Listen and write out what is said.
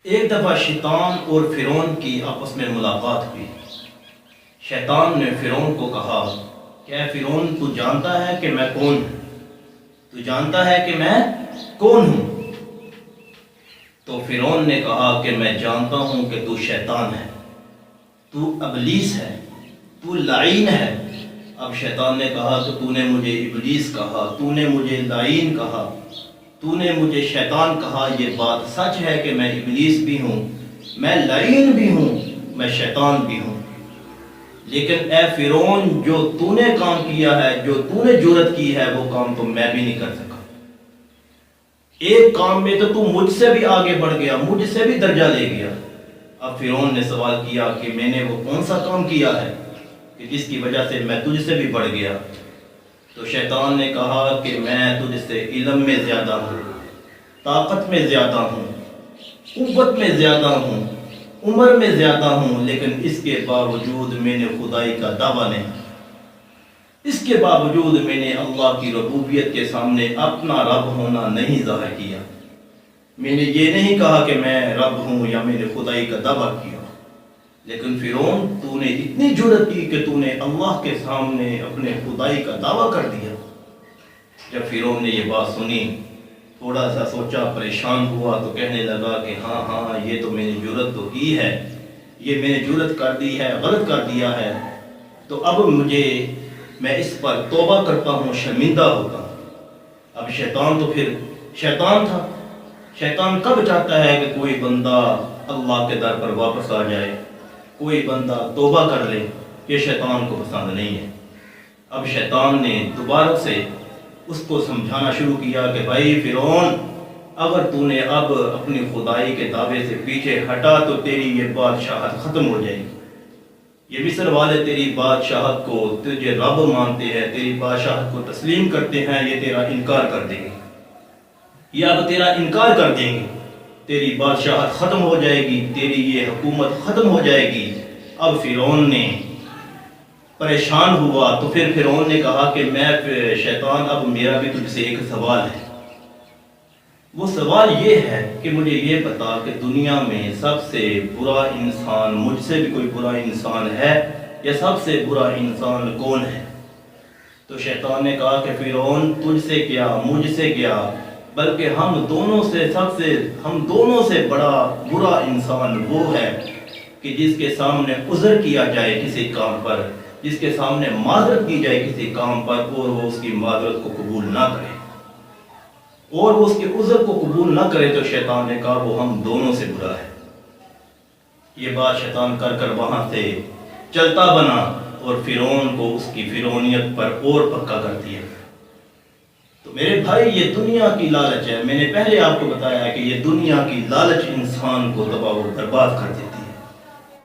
ایک دفعہ شیطان اور فرعون کی آپس میں ملاقات ہوئی۔ شیطان نے فرعون کو کہا کہ اے فرعون، تو جانتا ہے کہ میں کون ہوں؟ تو جانتا ہے کہ میں کون ہوں؟ تو فرعون نے کہا کہ میں جانتا ہوں کہ تو شیطان ہے، تو ابلیس ہے، تو لعین ہے۔ اب شیطان نے کہا کہ تو نے مجھے ابلیس کہا، تو نے مجھے لعین کہا، تو نے مجھے شیطان کہا، یہ بات سچ ہے کہ میں ابلیس بھی ہوں، میں لعین بھی ہوں، میں شیطان بھی ہوں۔ لیکن اے فرعون، جو تو نے کام کیا ہے، جو تو نے جرأت کی ہے، وہ کام تو میں بھی نہیں کر سکا۔ ایک کام میں تو مجھ سے بھی آگے بڑھ گیا، مجھ سے بھی درجہ لے گیا۔ اب فرعون نے سوال کیا کہ میں نے وہ کون سا کام کیا ہے کہ جس کی وجہ سے میں تجھ سے بھی بڑھ گیا؟ تو شیطان نے کہا کہ میں تجھ سے علم میں زیادہ ہوں، طاقت میں زیادہ ہوں، قوت میں زیادہ ہوں، عمر میں زیادہ ہوں، لیکن اس کے باوجود میں نے خدائی کا دعویٰ نہیں، اس کے باوجود میں نے اللہ کی ربوبیت کے سامنے اپنا رب ہونا نہیں ظاہر کیا۔ میں نے یہ نہیں کہا کہ میں رب ہوں یا میں نے خدائی کا دعویٰ کیا۔ لیکن فرعون، تو نے اتنی جرأت کی کہ تو نے اللہ کے سامنے اپنے خدائی کا دعویٰ کر دیا۔ جب فرعون نے یہ بات سنی، تھوڑا سا سوچا، پریشان ہوا، تو کہنے لگا کہ ہاں یہ تو میں نے جرأت تو کی ہے، یہ میں نے جرأت کر دی ہے، غلط کر دیا ہے، تو اب میں اس پر توبہ کرتا ہوں، شرمندہ ہوتا ہوں۔ اب شیطان تو پھر شیطان تھا۔ شیطان کب چاہتا ہے کہ کوئی بندہ اللہ کے در پر واپس آ جائے، کوئی بندہ توبہ کر لے، یہ شیطان کو پسند نہیں ہے۔ اب شیطان نے دوبارہ سے اس کو سمجھانا شروع کیا کہ بھائی فرعون، اگر تو نے اب اپنی خدائی کے دعوے سے پیچھے ہٹا تو تیری یہ بادشاہت ختم ہو جائے گی۔ یہ مصر والے تیری بادشاہت کو، تجھے رب مانتے ہیں، تیری بادشاہت کو تسلیم کرتے ہیں، یہ تیرا انکار کر دیں گے، یہ اب تیرا انکار کر دیں گے، تیری بادشاہت ختم ہو جائے گی، تیری یہ حکومت ختم ہو جائے گی۔ اب فرعون نے پریشان ہوا، تو پھر فرعون نے کہا کہ میں شیطان، اب میرا بھی تجھ سے ایک سوال ہے۔ وہ سوال یہ ہے کہ مجھے یہ بتا کہ دنیا میں سب سے برا انسان، مجھ سے بھی کوئی برا انسان ہے یا سب سے برا انسان کون ہے؟ تو شیطان نے کہا کہ فرعون، تجھ سے کیا، مجھ سے کیا، بلکہ ہم دونوں سے بڑا برا انسان وہ ہے کہ جس کے سامنے عذر کیا جائے کسی کام پر، جس کے سامنے معذرت کی جائے کسی کام پر، اور وہ اس کی معذرت کو قبول نہ کرے، اور وہ اس کے عذر کو قبول نہ کرے، تو شیطان نے کہا وہ ہم دونوں سے برا ہے۔ یہ بات شیطان کر کر وہاں سے چلتا بنا اور فرعون کو اس کی فرعونیت پر اور پکا کر دیا۔ تو میرے بھائی، یہ دنیا کی لالچ ہے۔ میں نے پہلے آپ کو بتایا کہ یہ دنیا کی لالچ انسان کو تباہ و برباد کر دیتی ہے۔